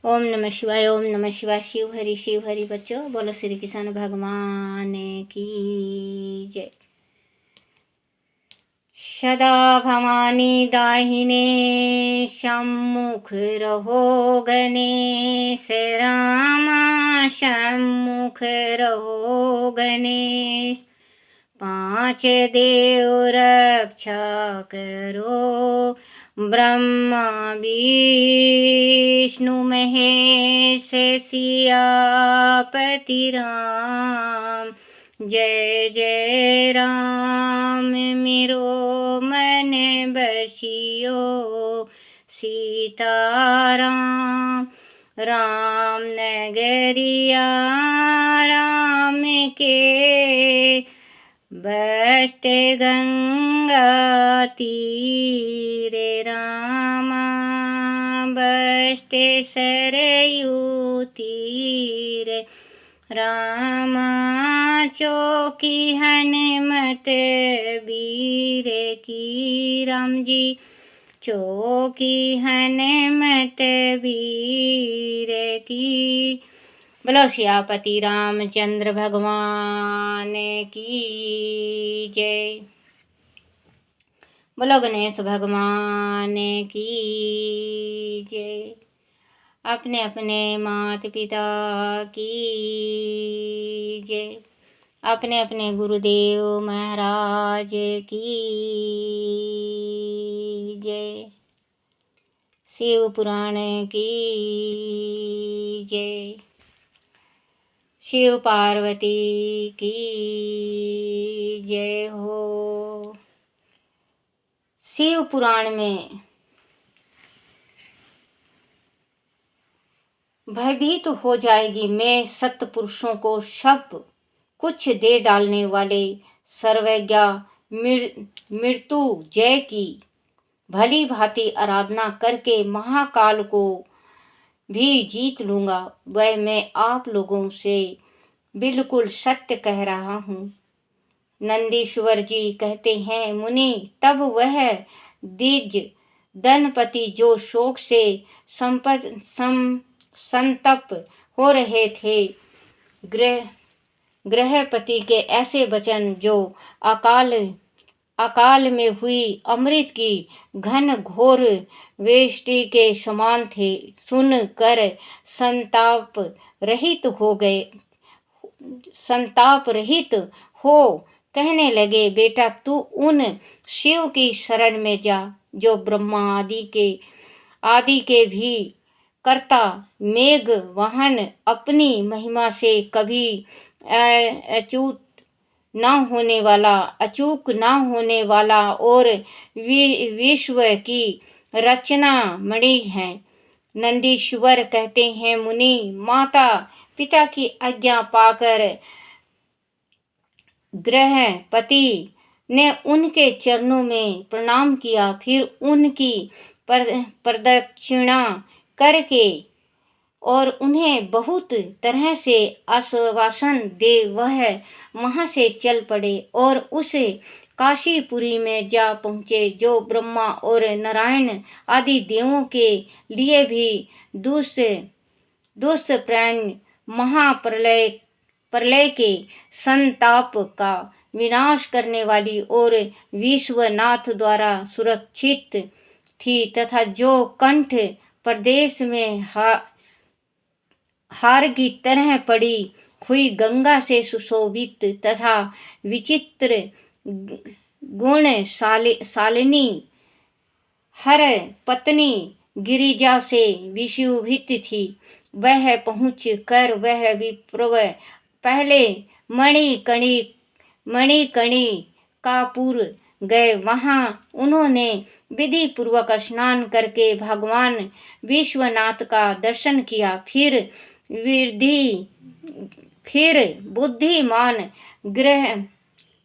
ओम नमः शिवाय। ओम नमः शिवाय। शिव हरि बच्चों, बोलो श्री कृष्ण भगवान की जय। सदा भवानी दाहिने सम्मुख रहो, गणेश रामा सम्मुख रहो गणेश। पांच देव रक्षा करो, ब्रह्मा विष्णु महेश सियापति राम। जय जय राम मेरो मन बसियो, सीताराम राम नगरिया राम के। बसते गंगा तीरे रामा, बसते सरयू तीरे रामा। चौकी हनुमत वीर की राम जी, चौकी हनुमत वीर की। बोलो सियापति रामचंद्र भगवान की जय। बोलो गणेश भगवान की जय। अपने अपने माता पिता की जय। अपने अपने गुरुदेव महाराज की जय। शिव पुराण की जय। शिव पार्वती की जय हो। शिव पुराण में भयभीत हो जाएगी मैं, सत्पुरुषों को सब कुछ दे डालने वाले सर्वज्ञ मृत्यु जय की भली भांति आराधना करके महाकाल को भी जीत लूंगा। वह मैं आप लोगों से बिल्कुल सत्य कह रहा हूँ। नंदीश्वर जी कहते हैं, मुनि तब वह द्विज दंपति जो शोक से संतप्त हो रहे थे, गृहपति के ऐसे वचन जो अकाल में हुई अमृत की घन घोर वेष्टि के समान थे, सुन कर संताप रहित हो कहने लगे, बेटा तू उन शिव की शरण में जा जो ब्रह्मा आदि के भी कर्ता, मेघ वाहन, अपनी महिमा से कभी अचूक ना होने वाला और विश्व की रचना मणि है। नंदीश्वर कहते हैं, मुनि माता पिता की आज्ञा पाकर गृहपति ने उनके चरणों में प्रणाम किया, फिर उनकी प्रदक्षिणा करके और उन्हें बहुत तरह से आश्वासन दे वह वहां से चल पड़े और उस काशीपुरी में जा पहुँचे जो ब्रह्मा और नारायण आदि देवों के लिए भी दुष्प्रयण महाप्रलय के संताप का विनाश करने वाली और विश्वनाथ द्वारा सुरक्षित थी, तथा जो कंठ प्रदेश में हार की तरह पड़ी हुई गंगा से सुशोभित तथा विचित्र गुणशालिनी हर पत्नी गिरिजा से विशोभित थी। वह पहुँच कर वह विप्रव पहले मणिकर्णिकापुर गए। वहां उन्होंने विधि पूर्वक स्नान करके भगवान विश्वनाथ का दर्शन किया। फिर बुद्धिमान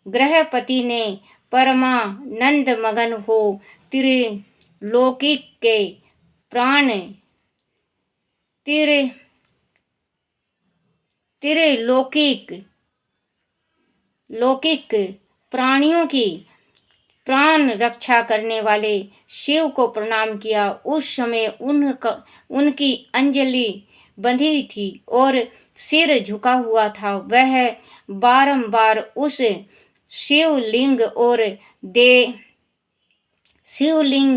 गृहपति ने परमानंद मगन हो त्रिलौकिक प्राणियों की प्राण रक्षा करने वाले शिव को प्रणाम किया। उस समय उनकी अंजलि बंधी थी और सिर झुका हुआ था। वह बारंबार उस शिवलिंग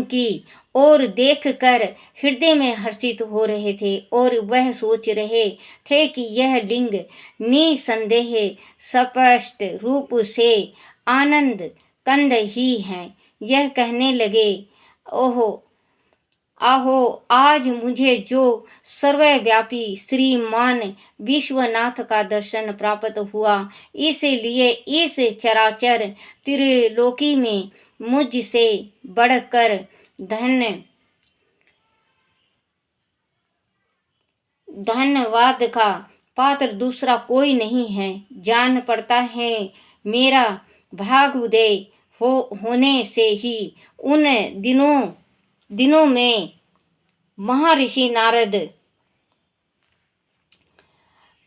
की ओर देखकर हृदय में हर्षित हो रहे थे और वह सोच रहे थे कि यह लिंग निसंदेह स्पष्ट रूप से आनंद कंद ही है। यह कहने लगे, ओहो आहो, आज मुझे जो सर्वव्यापी श्रीमान विश्वनाथ का दर्शन प्राप्त हुआ, इसलिए इस चराचर त्रिलोकी में मुझसे बढ़कर धन्यवाद का पात्र दूसरा कोई नहीं है। जान पड़ता है मेरा भाग्योदय होने से ही उन दिनों में महर्षि नारद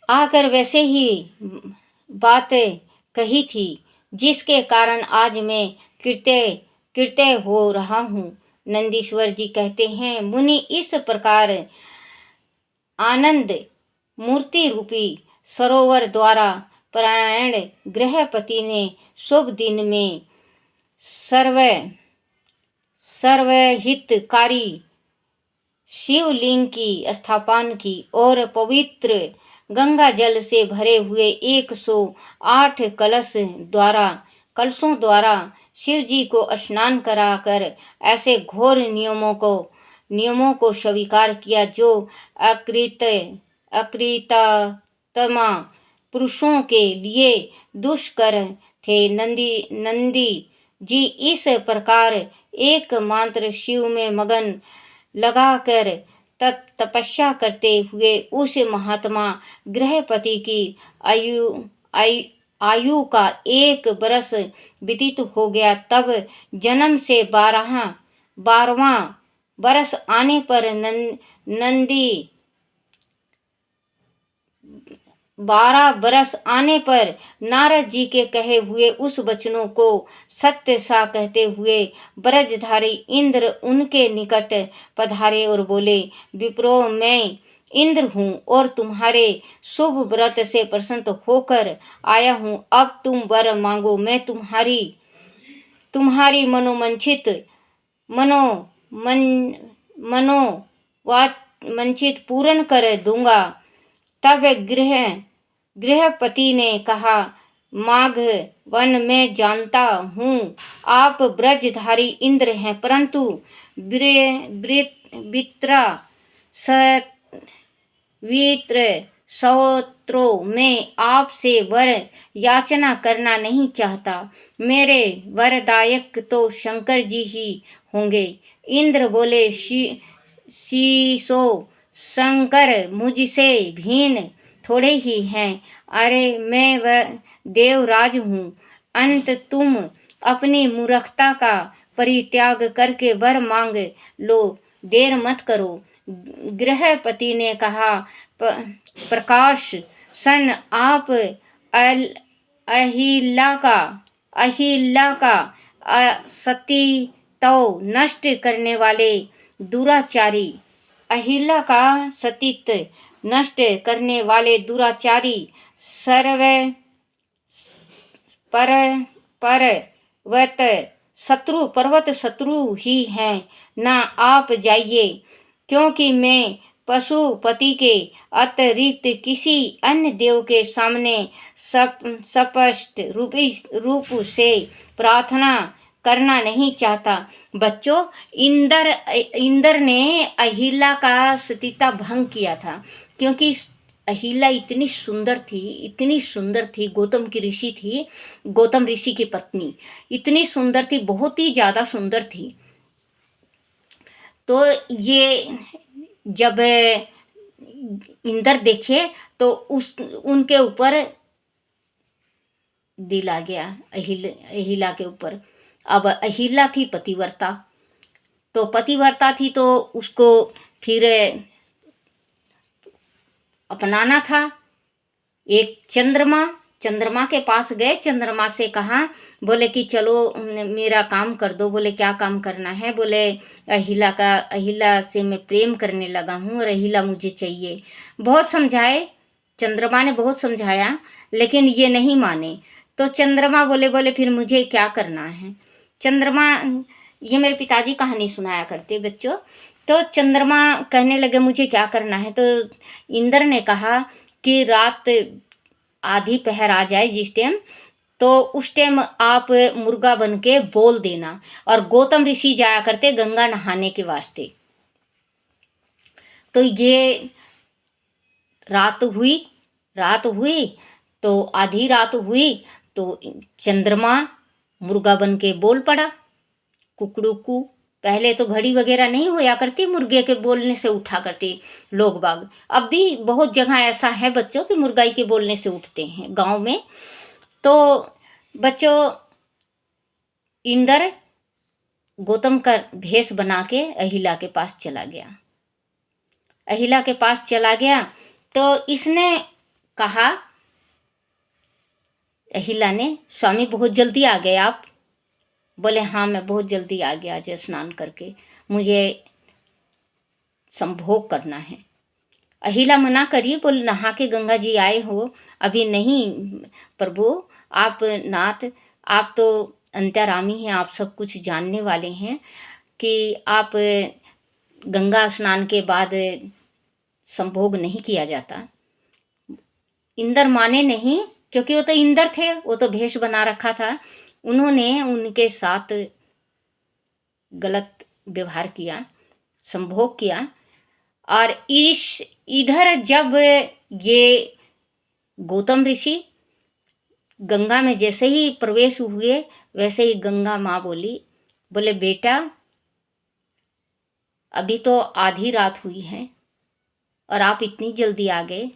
आकर वैसे ही बातें कही थी, जिसके कारण आज मैं कृत्य हो रहा हूँ। नंदीश्वर जी कहते हैं, मुनि इस प्रकार आनंद मूर्ति रूपी सरोवर द्वारा परायण गृहपति ने शुभ दिन में सर्वहितकारी शिवलिंग की स्थापना की और पवित्र गंगा जल से भरे हुए 108 कलशों द्वारा शिव जी को स्नान कराकर ऐसे घोर नियमों को स्वीकार किया जो अकृतमा पुरुषों के लिए दुष्कर थे। नंदी जी इस प्रकार एकमात्र शिव में मगन लगाकर तपस्या करते हुए उस महात्मा गृहपति की आयु का 1 बरस व्यतीत हो गया। तब जन्म से 12वां बरस आने पर नंदी 12 बरस आने पर नारद जी के कहे हुए उस वचनों को सत्य सा कहते हुए ब्रजधारी इंद्र उनके निकट पधारे और बोले, विप्रो, मैं इंद्र हूँ और तुम्हारे शुभ व्रत से प्रसन्न होकर आया हूँ। अब तुम वर मांगो, मैं तुम्हारी मनोवांछित पूर्ण कर दूंगा। तब गृहपति ने कहा, माघवन, मैं जानता हूँ आप ब्रजधारी इंद्र हैं, परंतु वित्र स्तोत्रों में आपसे वर याचना करना नहीं चाहता। मेरे वरदायक तो शंकर जी ही होंगे। इंद्र बोले, शीशो शंकर मुझसे भिन्न थोड़े ही हैं। अरे, मैं वह देवराज हूँ। अंत तुम अपनी मूर्खता का परित्याग करके वर मांग लो, देर मत करो। गृहपति ने कहा, प्रकाश सन आप अहिल्या का सतीत्व नष्ट करने वाले दुराचारी, अहिल्या का सतीत्व नष्ट करने वाले दुराचारी पर्वत शत्रु ही हैं। ना आप जाइए, क्योंकि मैं पशुपति के अतिरिक्त किसी अन्य देव के सामने स्पष्ट रूप से प्रार्थना करना नहीं चाहता। बच्चों, इंद्र ने अहिल्या का सतीत्व भंग किया था, क्योंकि अहिल्या इतनी सुंदर थी, गौतम ऋषि की पत्नी इतनी सुंदर थी, बहुत ही ज़्यादा सुंदर थी। तो ये जब इंद्र देखे तो उनके ऊपर दिल आ गया, अहिल्या के ऊपर। अब अहिल्या थी पतिव्रता, तो उसको फिर अपनाना था। एक चंद्रमा चंद्रमा के पास गए, चंद्रमा से कहा, बोले कि चलो मेरा काम कर दो। बोले क्या काम करना है? बोले अहिला से मैं प्रेम करने लगा हूँ और अहिला मुझे चाहिए। बहुत समझाए, चंद्रमा ने बहुत समझाया, लेकिन ये नहीं माने। तो चंद्रमा बोले फिर मुझे क्या करना है? चंद्रमा, ये मेरे पिताजी कहानी सुनाया करते बच्चों। तो चंद्रमा कहने लगे मुझे क्या करना है? तो इंद्र ने कहा कि रात आधी पहर आ जाए जिस टाइम, तो उस टाइम आप मुर्गा बन के बोल देना। और गौतम ऋषि जाया करते गंगा नहाने के वास्ते। तो ये रात हुई तो आधी रात हुई तो चंद्रमा मुर्गा बन के बोल पड़ा, कुकड़ू। पहले तो घड़ी वगैरह नहीं होया करती, मुर्गे के बोलने से उठा करते लोग बाग। अब भी बहुत जगह ऐसा है बच्चों कि मुर्गाई के बोलने से उठते हैं गांव में। तो बच्चों, इंद्र गौतम का भेष बना के अहिला के पास चला गया। तो इसने कहा, अहिला ने, स्वामी बहुत जल्दी आ गए आप? बोले हाँ मैं बहुत जल्दी आ गया, आज स्नान करके मुझे संभोग करना है। अहिला मना करिए, बोले नहा के गंगा जी आए हो, अभी नहीं प्रभु। आप नाथ, आप तो अंतर्यामी हैं, आप सब कुछ जानने वाले हैं कि आप गंगा स्नान के बाद संभोग नहीं किया जाता। इंद्र माने नहीं, क्योंकि वो तो इंद्र थे, वो तो भेष बना रखा था। उन्होंने उनके साथ गलत व्यवहार किया, संभोग किया। और इधर जब ये गौतम ऋषि गंगा में जैसे ही प्रवेश हुए, वैसे ही गंगा माँ बोले बेटा अभी तो आधी रात हुई है और आप इतनी जल्दी आ गए,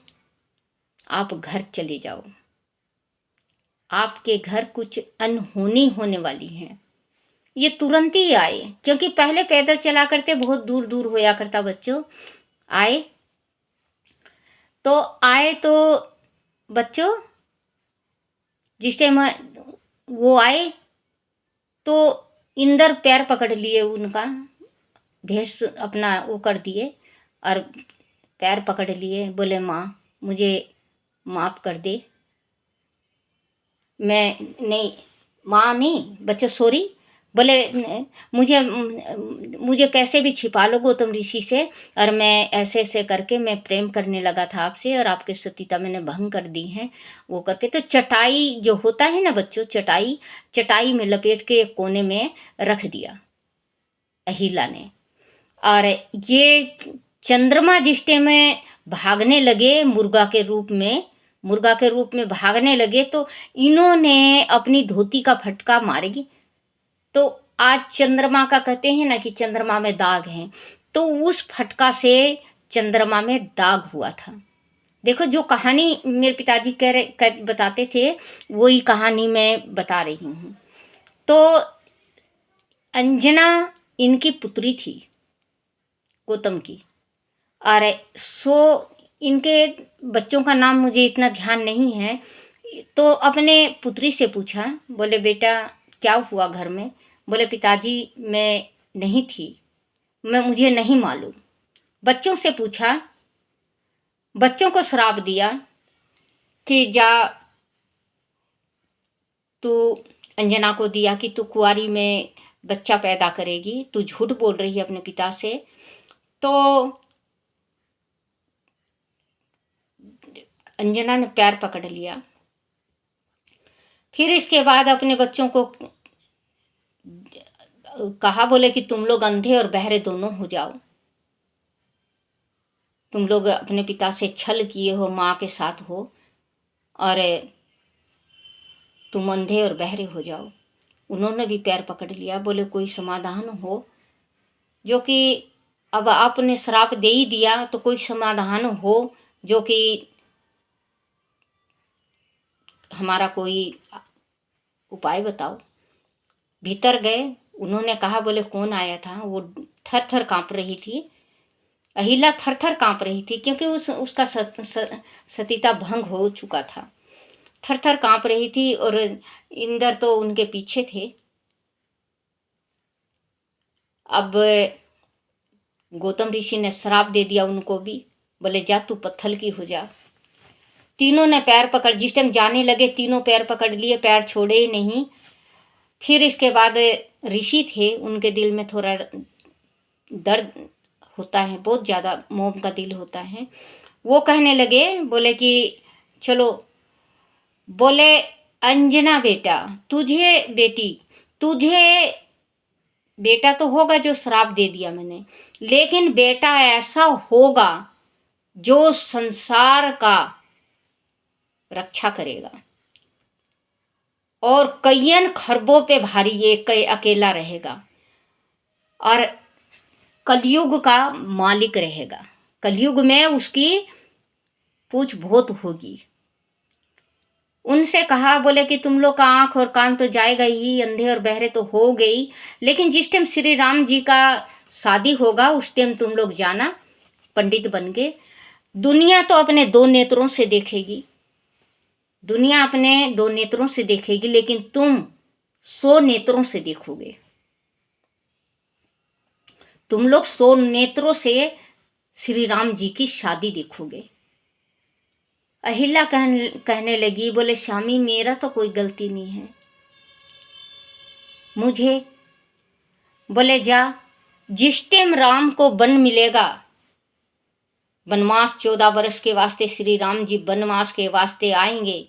आप घर चले जाओ, आपके घर कुछ अनहोनी होने वाली है। ये तुरंत ही आए, क्योंकि पहले पैदल चला करते, बहुत दूर दूर होया करता बच्चों। आए तो बच्चों जिस टाइम वो आए तो इंद्र पैर पकड़ लिए उनका, भेष अपना वो कर दिए और पैर पकड़ लिए। बोले माँ मुझे माफ़ कर दे। मैं नहीं, माँ नहीं बच्चे, सॉरी। बोले मुझे कैसे भी छिपा लो गौतम ऋषि से, और मैं ऐसे करके मैं प्रेम करने लगा था आपसे, और आपके सतीता मैंने भंग कर दी है वो करके। तो चटाई जो होता है ना बच्चों, चटाई में लपेट के एक कोने में रख दिया अहिला ने। और ये चंद्रमा जिस टाइम में भागने लगे मुर्गा के रूप में भागने लगे, तो इन्होंने अपनी धोती का फटका मारेगी। तो आज चंद्रमा का कहते हैं ना कि चंद्रमा में दाग हैं, तो उस फटका से चंद्रमा में दाग हुआ था। देखो जो कहानी मेरे पिताजी बताते थे, वही कहानी मैं बता रही हूँ। तो अंजना इनकी पुत्री थी गौतम की, और इनके बच्चों का नाम मुझे इतना ध्यान नहीं है। तो अपने पुत्री से पूछा, बोले बेटा क्या हुआ घर में? बोले पिताजी मैं नहीं थी, मुझे नहीं मालूम। बच्चों से पूछा, बच्चों को श्राप दिया कि जा, तू अंजना को दिया कि तू कुंवारी में बच्चा पैदा करेगी, तू झूठ बोल रही है अपने पिता से। तो अंजना ने पैर पकड़ लिया। फिर इसके बाद अपने बच्चों को कहा, बोले कि तुम लोग अंधे और बहरे दोनों हो जाओ, तुम लोग अपने पिता से छल किए हो, माँ के साथ हो, और तुम अंधे और बहरे हो जाओ। उन्होंने भी पैर पकड़ लिया। बोले कोई समाधान हो, जो कि अब आपने श्राप दे ही दिया, तो कोई समाधान हो जो कि हमारा कोई उपाय बताओ। भीतर गए, उन्होंने कहा, बोले कौन आया था? वो थर थर काँप रही थी, अहिला थर थर काँप रही थी, क्योंकि उसका सतीता भंग हो चुका था। थर थर कांप रही थी और इंद्र तो उनके पीछे थे। अब गौतम ऋषि ने श्राप दे दिया उनको भी, बोले जा तू पत्थर की हो जा। तीनों ने पैर पकड़, जिस टाइम जाने लगे तीनों पैर पकड़ लिए, पैर छोड़े ही नहीं। फिर इसके बाद ऋषि थे, उनके दिल में थोड़ा दर्द होता है, बहुत ज़्यादा मोम का दिल होता है। वो कहने लगे, बोले कि चलो, बोले अंजना बेटा, तुझे बेटा तो होगा जो श्राप दे दिया मैंने, लेकिन बेटा ऐसा होगा जो संसार का रक्षा करेगा और कईयन खरबों पे भारी ये अकेला रहेगा और कलयुग का मालिक रहेगा। कलयुग में उसकी पूछ बहुत होगी। उनसे कहा, बोले कि तुम लोग का आंख और कान तो जाएगा ही, अंधे और बहरे तो हो गई, लेकिन जिस टाइम श्री राम जी का शादी होगा उस टाइम तुम लोग जाना पंडित बन के। दुनिया तो अपने दो नेत्रों से देखेगी, दुनिया अपने दो नेत्रों से देखेगी, लेकिन तुम 100 नेत्रों से देखोगे। तुम लोग 100 नेत्रों से श्री राम जी की शादी देखोगे। अहिल्या कहने लगी, बोले स्वामी मेरा तो कोई गलती नहीं है, मुझे, बोले जा, जिस टाइम राम को वन मिलेगा, वनवास 14 वर्ष के वास्ते श्री राम जी वनवास के वास्ते आएंगे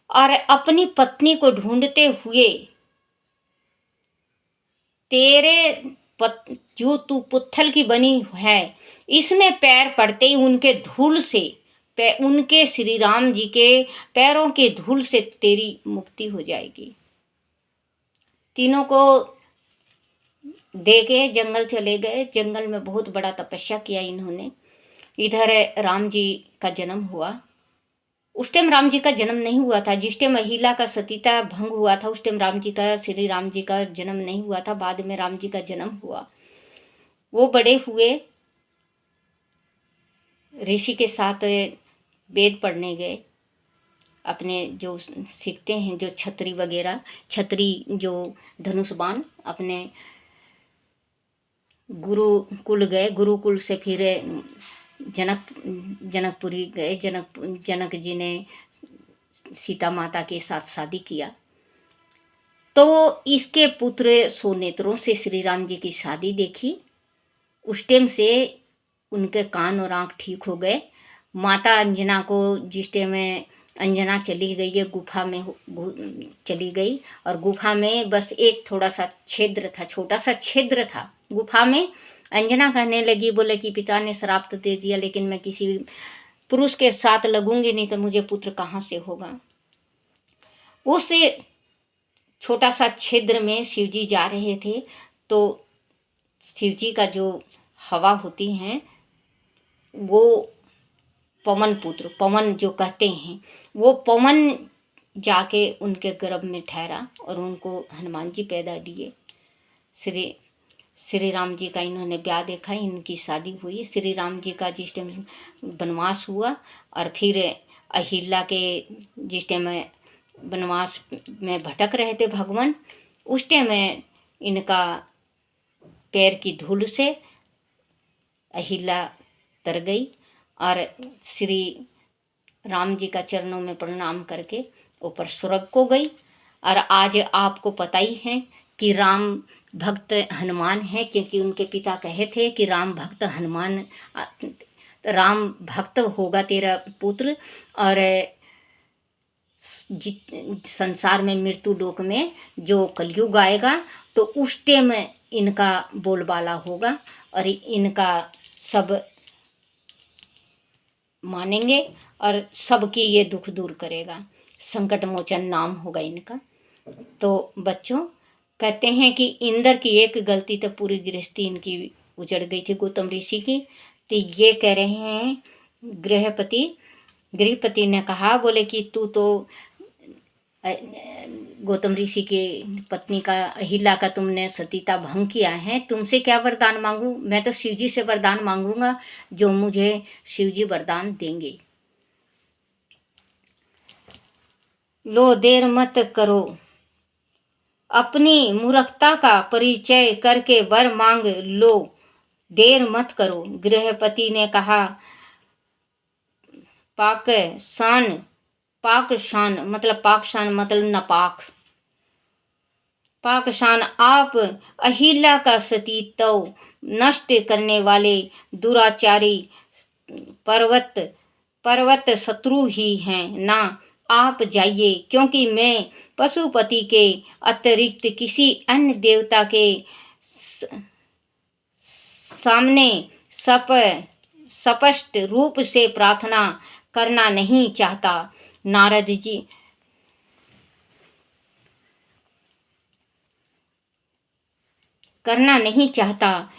और अपनी पत्नी को ढूंढते हुए तेरे जो तू पुत्थल की बनी है इसमें पैर पड़ते ही उनके धूल से, उनके श्री राम जी के पैरों के धूल से तेरी मुक्ति हो जाएगी। तीनों को दे के जंगल चले गए। जंगल में बहुत बड़ा तपस्या किया इन्होंने। इधर राम जी का जन्म हुआ। उस टाइम राम जी का जन्म नहीं हुआ था, जिस टाइम अहिल्या का सतीता भंग हुआ था उस टाइम श्री राम जी का जन्म नहीं हुआ था। बाद में राम जी का जन्म हुआ। वो बड़े हुए, ऋषि के साथ वेद पढ़ने गए, अपने जो सीखते हैं जो छतरी वगैरह, छतरी जो धनुष बाण, अपने गुरुकुल गए। गुरुकुल से फिर जनकपुरी गए। जनक जी ने सीता माता के साथ शादी किया, तो इसके पुत्र 100 नेत्रों से श्री राम जी की शादी देखी। उस टाइम से उनके कान और आँख ठीक हो गए। माता अंजना को जिस टाइम अंजना चली गई है, गुफा में चली गई और गुफा में बस एक थोड़ा सा छिद्र था, छोटा सा छिद्र था गुफा में। अंजना कहने लगी, बोले कि पिता ने श्राप तो दे दिया, लेकिन मैं किसी पुरुष के साथ लगूंगी नहीं तो मुझे पुत्र कहाँ से होगा। उस छोटा सा छिद्र में शिवजी जा रहे थे, तो शिवजी का जो हवा होती है वो पवन पुत्र, पवन जो कहते हैं, वो पवन जाके उनके गर्भ में ठहरा और उनको हनुमान जी पैदा दिए। श्री राम जी का इन्होंने ब्याह देखा, इनकी शादी हुई। श्री राम जी का जिस टाइम वनवास हुआ और फिर अहिल्या के जिस टाइम वनवास में भटक रहे थे भगवान, उस टाइम इनका पैर की धूल से अहिल्या तर गई और श्री राम जी का चरणों में प्रणाम करके ऊपर स्वर्ग को गई। और आज आपको पता ही है कि राम भक्त हनुमान है, क्योंकि उनके पिता कहे थे कि राम भक्त होगा तेरा पुत्र और संसार में मृत्यु लोक में जो कलयुग आएगा तो उस टाइम इनका बोलबाला होगा और इनका सब मानेंगे और सबकी ये दुख दूर करेगा। संकट मोचन नाम होगा इनका। तो बच्चों, कहते हैं कि इंद्र की एक गलती तो पूरी गृहस्थी इनकी उजड़ गई थी, गौतम ऋषि की। तो ये कह रहे हैं गृहपति ने कहा, बोले कि तू तो गौतम ऋषि की पत्नी का, अहिल्या का तुमने सतीता भंग किया है, तुमसे क्या वरदान मांगू? मैं तो शिवजी से वरदान मांगूंगा जो मुझे शिवजी वरदान देंगे। लो देर मत करो, अपनी मूर्खता का परिचय करके वर मांग लो, देर मत करो। गृहपति ने कहा, पाकशान, पाकशान मतलब नापाक, पाकशान, आप अहिल्या का सतीत्व नष्ट करने वाले दुराचारी पर्वत शत्रु ही हैं ना। आप जाइए, क्योंकि मैं पशुपति के अतिरिक्त किसी अन्य देवता के सामने स्पष्ट रूप से प्रार्थना करना नहीं चाहता। नारद जी करना नहीं चाहता।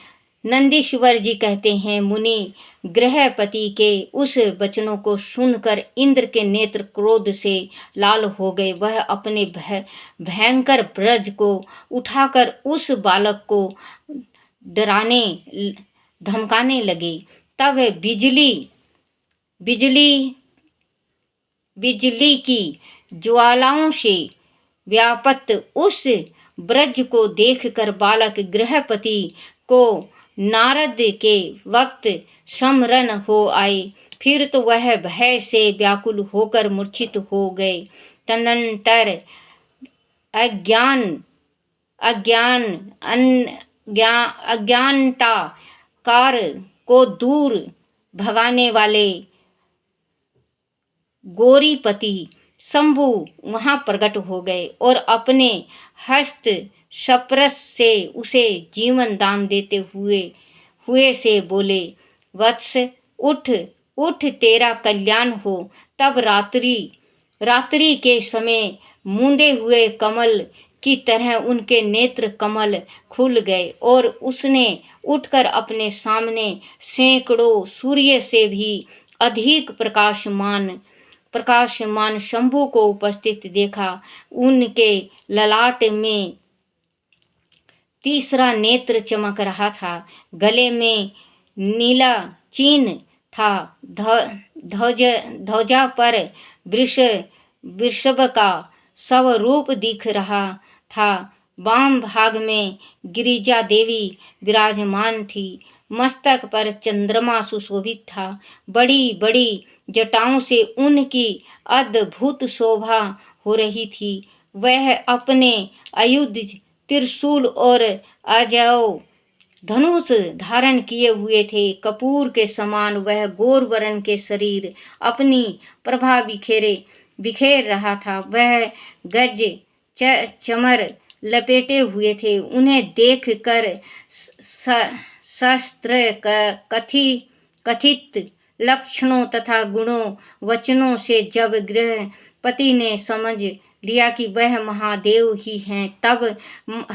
नंदीश्वर जी कहते हैं, मुनि गृहपति के उस वचनों को सुनकर इंद्र के नेत्र क्रोध से लाल हो गए। वह अपने भयंकर ब्रज को उठाकर उस बालक को डराने धमकाने लगे। तब बिजली की ज्वालाओं से व्याप्त उस ब्रज को देखकर बालक गृहपति को नारद के वक्त स्मरण हो आए। फिर तो वह भय से व्याकुल होकर मूर्छित हो गए। तदनंतर अज्ञानता कार को दूर भगाने वाले गौरीपति शंभु वहां प्रकट हो गए और अपने हस्त स्पर्श से उसे जीवन दान देते हुए से बोले, वत्स उठ उठ, तेरा कल्याण हो। तब रात्रि के समय मूंदे हुए कमल की तरह उनके नेत्र कमल खुल गए और उसने उठकर अपने सामने सैकड़ों सूर्य से भी अधिक प्रकाशमान शंभु को उपस्थित देखा। उनके ललाट में तीसरा नेत्र चमक रहा था, गले में नीला चिन्ह था, ध्वजा पर वृषभ का स्वरूप दिख रहा था। वाम भाग में गिरिजा देवी विराजमान थी, मस्तक पर चंद्रमा सुशोभित था। बड़ी बड़ी जटाओं से उनकी अद्भुत शोभा हो रही थी। वह अपने आयुध त्रिशूल और अजय धनुष धारण किए हुए थे। कपूर के समान वह गौर वर्ण के शरीर अपनी प्रभा बिखेर रहा था। वह गज चमर लपेटे हुए थे। उन्हें देख कर शास्त्र कथित लक्षणों तथा गुणों वचनों से जब गृहपति ने समझ लिया कि वह महादेव ही हैं, तब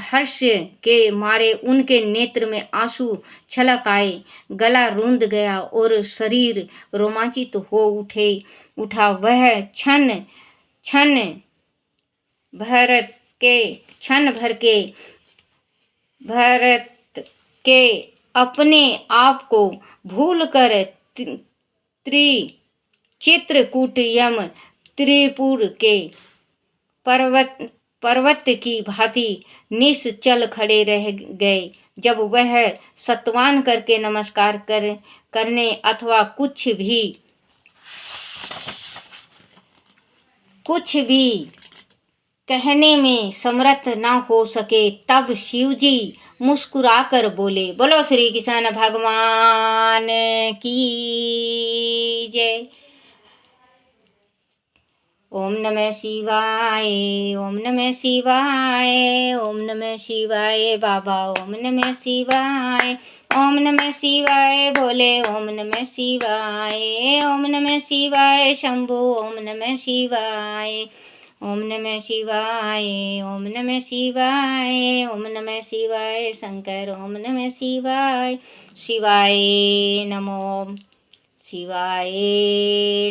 हर्ष के मारे उनके नेत्र में आंसू छलक आए, गला रूंध गया और शरीर रोमांचित हो उठा। वह क्षण भर के अपने आप को भूलकर चित्रकूट यम त्रिपुर के पर्वत की भांति निश्चल खड़े रह गए। जब वह सत्वान करके नमस्कार करने अथवा कुछ भी कहने में समर्थ न हो सके, तब शिवजी मुस्कुराकर बोले, बोलो श्री कृष्ण भगवान की जय। ओम नमः शिवाय, ओम नमः शिवाय, ओम नमः शिवाय बाबा, ओम नमः शिवाय, ओम नमः शिवाय भोले, ओम नमः शिवाय, ओम नमः शिवाय शंभु, ओम नमः शिवाय, ओम नमः शिवाय, ओम नमः शिवाय, ओम नमः शिवाय शंकर, ओम नमः शिवाय, शिवाय नमो, शिवाय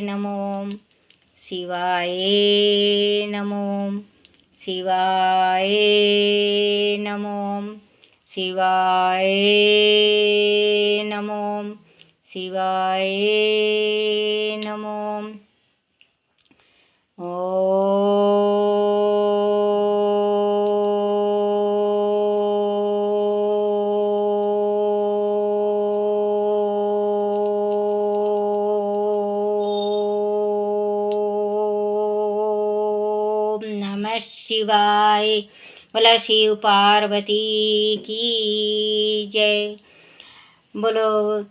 नमो, शिवाय नमो, शिवाय नमो, शिवाय नमो, शिवाय नमो। ओम शिवाय। बोला शिव पार्वती की जय। बोलो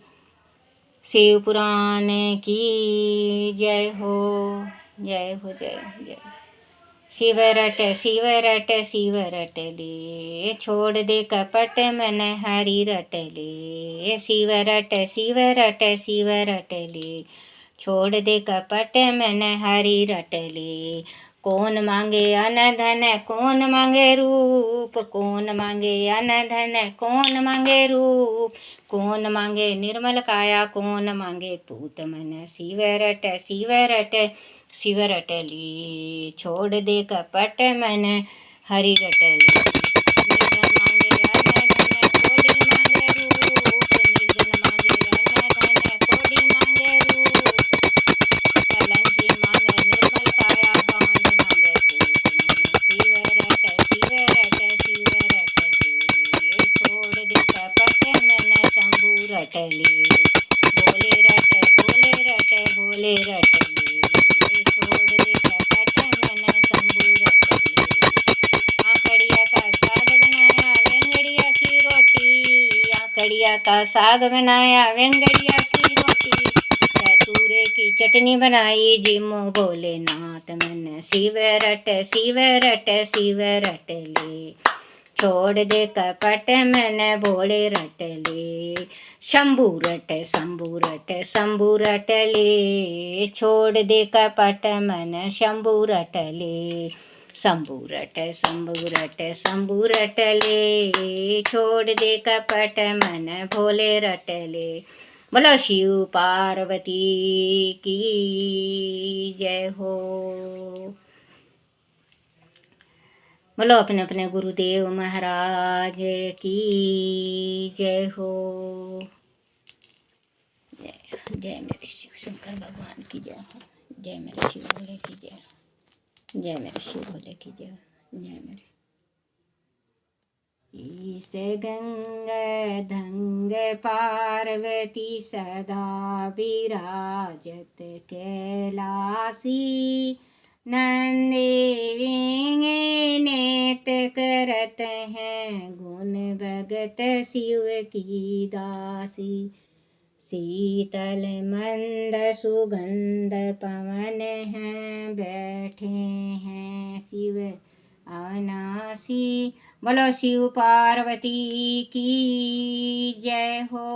शिव पुराण की जय हो। जय हो जय हो जय। शिव रट ले, छोड़ दे कपट मन हरि रट ले। शिव रट ले, छोड़ दे कपट मन हरि रट ले। कौन मांगे अन धन कौन मांगे रूप, कौन मांगे अन धन कौन मांगे रूप, कौन मांगे निर्मल काया कौन मांगे पूत मन। शिव रट ली, छोड़ दे कपट मन हरि रट ली। निर्धन मांगे अन धन कोടി मांगे रूप, निर्धन मांगे अन धन कोടി मांगे रूप। कलंकी मांगे निर्मल काया बांझ मांगे पूत मन। शिव रट रे, छोड़ दे कपट मन शंभु रट ले। भोले रट भोले रट ले, छोड़ दे कपट मन शंभु रट ले। आकड़िया का साग बनाया वेंगड़िया की रोटी, आकड़िया का साग बनाया वेंगड़िया की रोटी। धतूरे की चटनी बनाई जिमो भोलेनाथ मन। शिव रट ले, छोड़ दे कपट मन भोले रट ले। शंभु रट ले, छोड़ दे कपट मन शंभु रट ले। शंभु रट ले, छोड़ दे कपट मन भोले रट ले। बोलो शिव पार्वती की जय हो। बोलो अपने अपने गुरुदेव महाराज की जय हो। जय मेरे शिव शंकर भगवान की जय हो। जय मेरे शिव भोले की जय। जय मेरे शिव भोले की जय। जय मेरे शीश गंगा धंग पार्वती सदा विराजत कैलासी। नंदी विंगे नेत करत हैं गुण भगत शिव की दासी। शीतल मंद सुगंध पवन हैं बैठे हैं शिव अविनाशी। बोलो शिव पार्वती की जय हो।